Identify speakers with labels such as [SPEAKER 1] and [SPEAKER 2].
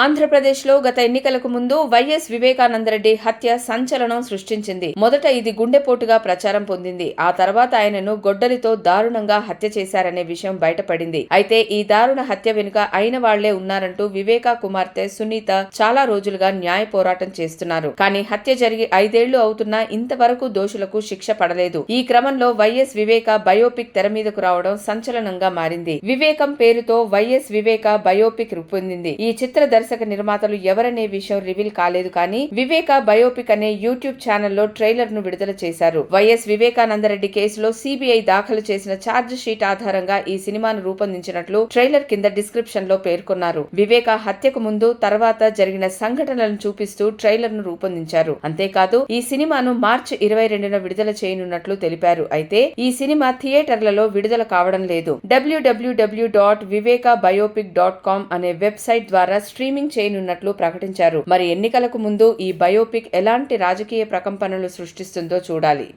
[SPEAKER 1] ఆంధ్రప్రదేశ్లో గత ఎన్నికలకు ముందు వైఎస్ వివేకానందరెడ్డి హత్య సంచలనం సృష్టించింది. మొదట ఇది గుండెపోటుగా ప్రచారం పొందింది. ఆ తర్వాత ఆయనను గొడ్డలితో దారుణంగా హత్య చేశారనే విషయం బయటపడింది. అయితే ఈ దారుణ హత్య వెనుక అయిన వాళ్లే ఉన్నారంటూ వివేకా కుమార్తె సునీత చాలా రోజులుగా న్యాయ పోరాటం చేస్తున్నారు. కానీ హత్య జరిగి 5 ఏళ్లు అవుతున్నా ఇంతవరకు దోషులకు శిక్ష పడలేదు. ఈ క్రమంలో వైఎస్ వివేక బయోపిక్ తెర మీదకు రావడం సంచలనంగా మారింది. వివేకం పేరుతో వైఎస్ వివేక బయోపిక్ రూపొందింది. ఈ చిత్ర దర్శక నిర్మాతలు ఎవరనే విషయం రివీల్ కాలేదు. కానీ వివేక బయోపిక్ అనే యూట్యూబ్ ఛానల్లో ట్రైలర్ ను విడుదల చేశారు. వైఎస్ వివేకానందరెడ్డి కేసులో సిబిఐ దాఖలు చేసిన ఛార్జ్ షీట్ ఆధారంగా ఈ సినిమాను రూపొందించినట్లు ట్రైలర్ కింద డిస్క్రిప్షన్ లో పేర్కొన్నారు. వివేక హత్యకు ముందు తర్వాత జరిగిన సంఘటనలను చూపిస్తూ ట్రైలర్ ను రూపొందించారు. అంతేకాదు ఈ సినిమాను మార్చి 22న విడుదల చేయనున్నట్లు తెలిపారు. అయితే ఈ సినిమా థియేటర్లలో విడుదల కావడం లేదు. www.vivekabiopic.com అనే వెబ్సైట్ ద్వారా స్ట్రీమింగ్ చేయనున్నట్లు ప్రకటించారు. మరి ఎన్నికలకు ముందు ఈ బయోపిక్ ఎలాంటి రాజకీయ ప్రకంపనలు సృష్టిస్తుందో చూడాలి.